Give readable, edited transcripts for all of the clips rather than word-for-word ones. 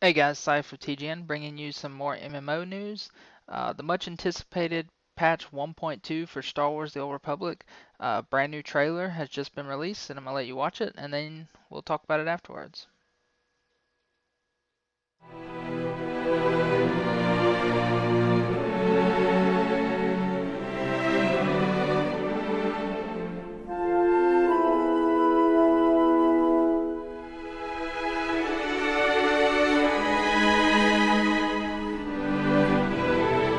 Hey guys, Cy for TGN bringing you some more MMO news. The much anticipated patch 1.2 for Star Wars The Old Republic, brand new trailer has just been released, and I'm going to let you watch it, and then we'll talk about it afterwards.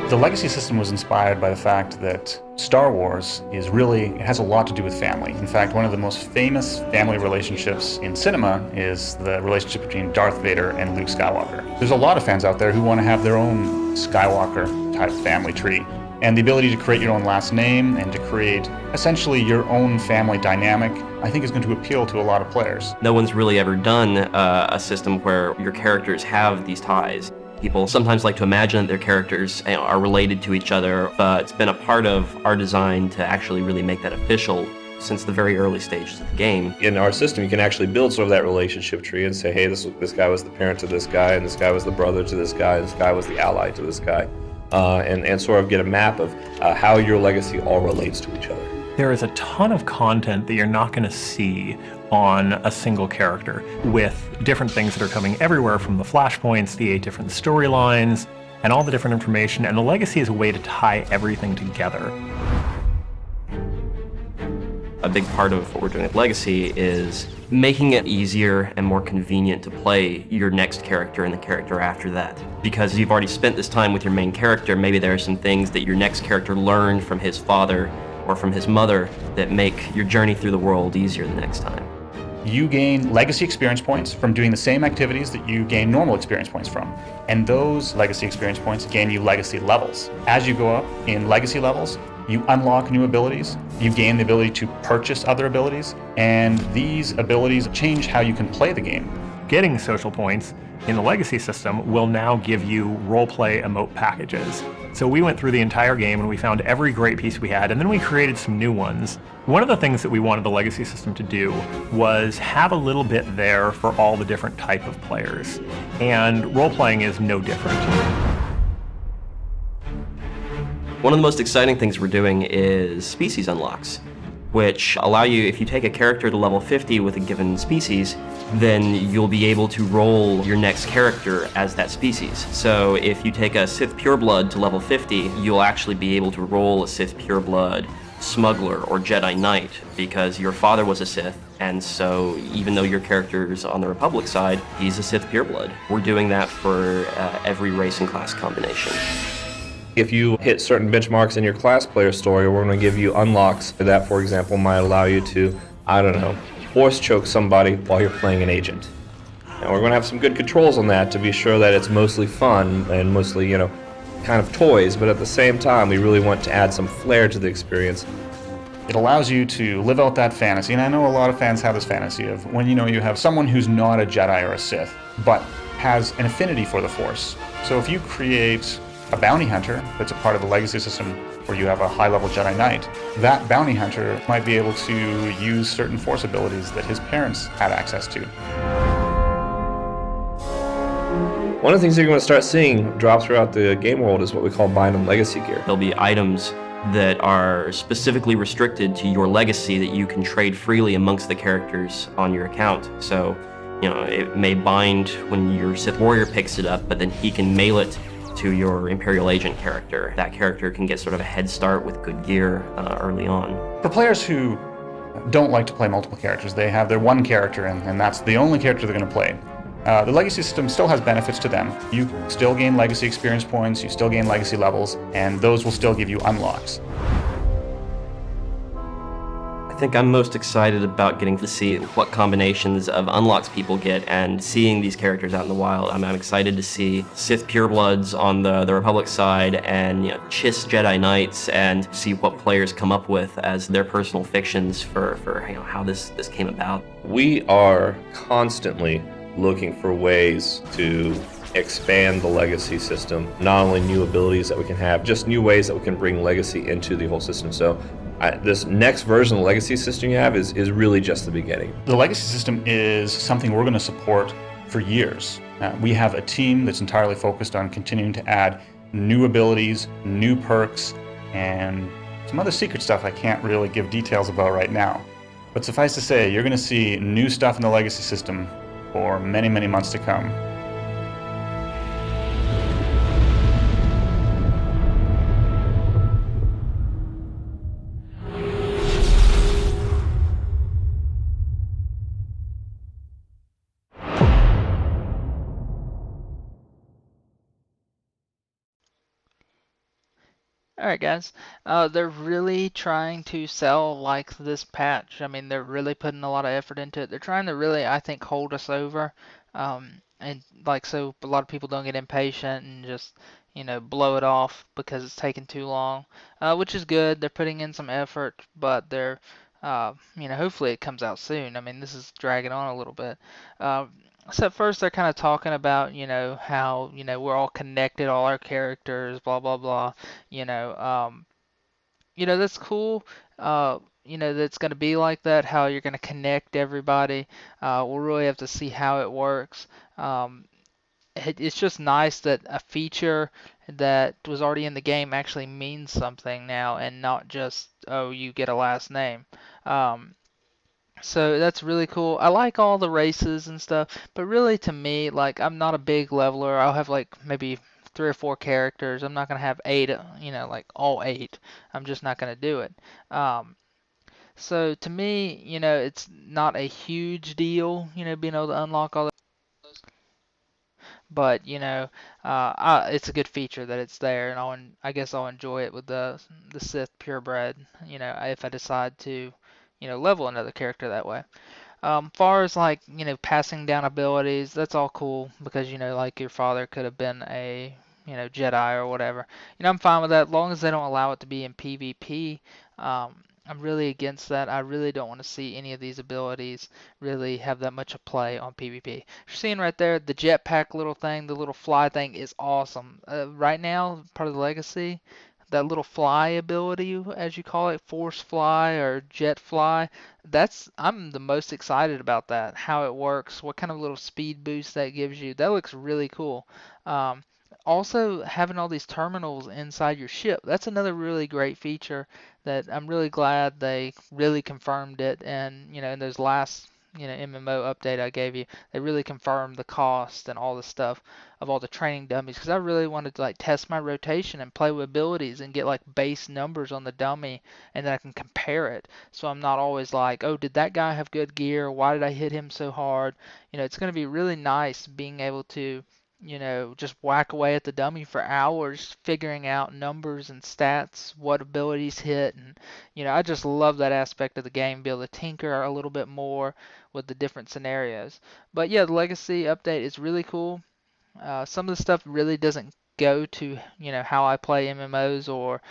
The legacy system was inspired by the fact that Star Wars has a lot to do with family. In fact, one of the most famous family relationships in cinema is the relationship between Darth Vader and Luke Skywalker. There's a lot of fans out there who want to have their own Skywalker-type family tree. And the ability to create your own last name and to create essentially your own family dynamic, I think is going to appeal to a lot of players. No one's really ever done a system where your characters have these ties. People sometimes like to imagine that their characters are related to each other, but it's been a part of our design to actually really make that official since the very early stages of the game. In our system, you can actually build sort of that relationship tree and say, hey, this guy was the parent to this guy, and this guy was the brother to this guy, and this guy was the ally to this guy, and sort of get a map of how your legacy all relates to each other. There is a ton of content that you're not going to see on a single character, with different things that are coming everywhere from the flashpoints, the 8 different storylines, and all the different information, and the legacy is a way to tie everything together. A big part of what we're doing with Legacy is making it easier and more convenient to play your next character and the character after that. Because you've already spent this time with your main character, maybe there are some things that your next character learned from his father or from his mother that make your journey through the world easier the next time. You gain legacy experience points from doing the same activities that you gain normal experience points from. And those legacy experience points gain you legacy levels. As you go up in legacy levels, you unlock new abilities, you gain the ability to purchase other abilities, and these abilities change how you can play the game. Getting social points in the legacy system will now give you roleplay emote packages. So we went through the entire game and we found every great piece we had, and then we created some new ones. One of the things that we wanted the legacy system to do was have a little bit there for all the different type of players. And role-playing is no different. One of the most exciting things we're doing is species unlocks, which allow you, if you take a character to level 50 with a given species, then you'll be able to roll your next character as that species. So if you take a Sith Pureblood to level 50, you'll actually be able to roll a Sith Pureblood Smuggler or Jedi Knight, because your father was a Sith, and so even though your character's on the Republic side, he's a Sith Pureblood. We're doing that for every race and class combination. If you hit certain benchmarks in your class player story, we're going to give you unlocks that, for example, might allow you to, I don't know, force choke somebody while you're playing an agent. And we're going to have some good controls on that to be sure that it's mostly fun and mostly, kind of toys, but at the same time, we really want to add some flair to the experience. It allows you to live out that fantasy, and I know a lot of fans have this fantasy of when you have someone who's not a Jedi or a Sith, but has an affinity for the Force. So if you create a bounty hunter that's a part of the legacy system where you have a high-level Jedi Knight, that bounty hunter might be able to use certain Force abilities that his parents had access to. One of the things that you're going to start seeing drop throughout the game world is what we call bind and legacy gear. There'll be items that are specifically restricted to your legacy that you can trade freely amongst the characters on your account. So, it may bind when your Sith Warrior picks it up, but then he can mail it to your Imperial Agent character. That character can get sort of a head start with good gear early on. For players who don't like to play multiple characters, they have their one character and that's the only character they're going to play. The legacy system still has benefits to them. You still gain legacy experience points, you still gain legacy levels, and those will still give you unlocks. I think I'm most excited about getting to see what combinations of unlocks people get and seeing these characters out in the wild. I'm excited to see Sith Purebloods on the Republic side and Chiss Jedi Knights, and see what players come up with as their personal fictions for how this came about. We are constantly looking for ways to expand the legacy system. Not only new abilities that we can have, just new ways that we can bring legacy into the whole system. So this next version of the legacy system you have is really just the beginning. The legacy system is something we're going to support for years. We have a team that's entirely focused on continuing to add new abilities, new perks, and some other secret stuff I can't really give details about right now. But suffice to say, you're going to see new stuff in the legacy system for many, many months to come. Alright guys, they're really trying to sell like this patch. I mean, they're really putting a lot of effort into it. They're trying to really, I think, hold us over, and like so a lot of people don't get impatient and just, blow it off because it's taking too long, which is good. They're putting in some effort, but they're, hopefully it comes out soon. I mean, this is dragging on a little bit. Uh, so at first they're kind of talking about, how, we're all connected, all our characters, blah blah blah. You know, um, that's cool. That's going to be like that. How you're going to connect everybody. We'll really have to see how it works. Um, it's just nice that a feature that was already in the game actually means something now, and not just, oh, you get a last name. Um, so that's really cool. I like all the races and stuff, but really to me, like, I'm not a big leveler. I'll have like maybe 3 or 4 characters. I'm not gonna have eight, like all eight. I'm just not gonna do it. Um, so to me, it's not a huge deal, being able to unlock all those. But it's a good feature that it's there, and I guess I'll enjoy it with the Sith purebred. If I decide to, level another character that way. Far as like, passing down abilities, that's all cool because, like your father could have been a, Jedi or whatever. I'm fine with that as long as they don't allow it to be in PvP. I'm really against that. I really don't want to see any of these abilities really have that much of play on PvP. You're seeing right there, the jetpack little thing, the little fly thing is awesome. Right now, part of the legacy, that little fly ability, as you call it, force fly or jet fly, I'm the most excited about that. How it works, what kind of little speed boost that gives you. That looks really cool. Um, Also, having all these terminals inside your ship, that's another really great feature that I'm really glad they really confirmed it. And, in those last, MMO update I gave you, they really confirmed the cost and all the stuff of all the training dummies because I really wanted to like test my rotation and play with abilities and get like base numbers on the dummy and then I can compare it. So I'm not always like, oh, did that guy have good gear? Why did I hit him so hard? It's going to be really nice being able to just whack away at the dummy for hours, figuring out numbers and stats, what abilities hit, and I just love that aspect of the game, be able to tinker a little bit more with the different scenarios. But yeah, the Legacy update is really cool. Some of the stuff really doesn't go to how I play MMOs or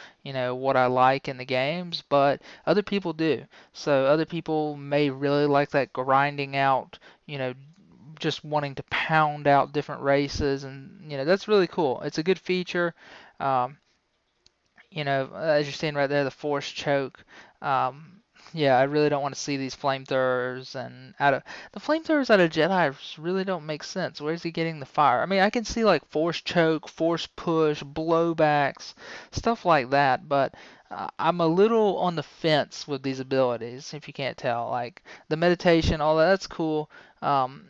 what I like in the games, but other people do. So other people may really like that grinding out, just wanting to pound out different races, and that's really cool. It's a good feature. Um, as you're seeing right there, the force choke. Um, yeah, I really don't want to see these flamethrowers and out of the flamethrowers out of Jedi really don't make sense. Where's he getting the fire? I mean, I can see like force choke, force push, blowbacks, stuff like that, but I'm a little on the fence with these abilities. If you can't tell, like the meditation, all that, that's cool. Um,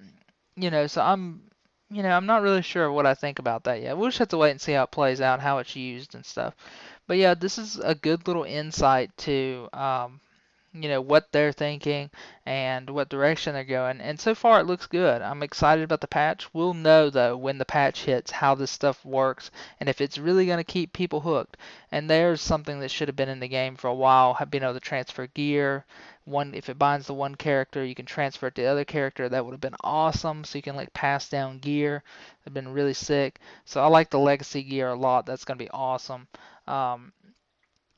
so I'm not really sure what I think about that yet. We'll just have to wait and see how it plays out, how it's used and stuff. But yeah, this is a good little insight to what they're thinking and what direction they're going. And so far it looks good. I'm excited about the patch. We'll know though when the patch hits how this stuff works and if it's really going to keep people hooked. And there's something that should have been in the game for a while, have been able to transfer gear. If it binds to one character, you can transfer it to the other character. That would have been awesome. So you can like pass down gear. That'd been really sick. So I like the legacy gear a lot. That's going to be awesome. Um,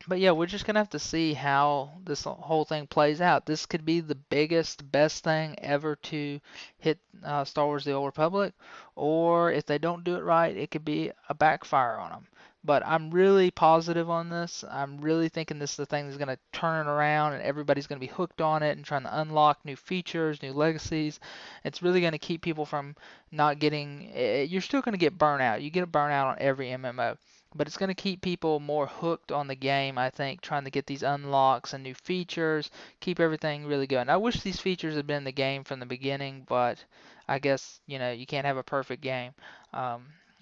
but yeah, we're just gonna have to see how this whole thing plays out. This could be the biggest, best thing ever to hit Star Wars: The Old Republic, or if they don't do it right, it could be a backfire on them. but I'm really positive on this. I'm really thinking this is the thing that's going to turn it around and everybody's going to be hooked on it and trying to unlock new features, new legacies. It's really going to keep people from not getting, you're still going to get burnout. You get a burnout on every MMO. But it's going to keep people more hooked on the game, I think, trying to get these unlocks and new features, keep everything really good. I wish these features had been in the game from the beginning, but I guess, you can't have a perfect game.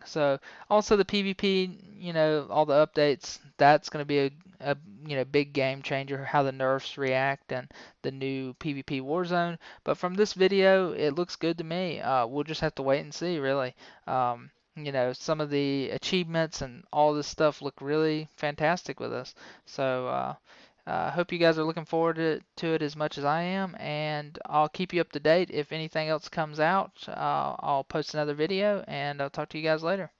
So also the PvP, all the updates, that's going to be a big game changer, how the nerfs react and the new PvP Warzone. But from this video, it looks good to me. We'll just have to wait and see, really. Some of the achievements and all this stuff look really fantastic with us. So I hope you guys are looking forward to it as much as I am, and I'll keep you up to date. If anything else comes out, I'll post another video, and I'll talk to you guys later.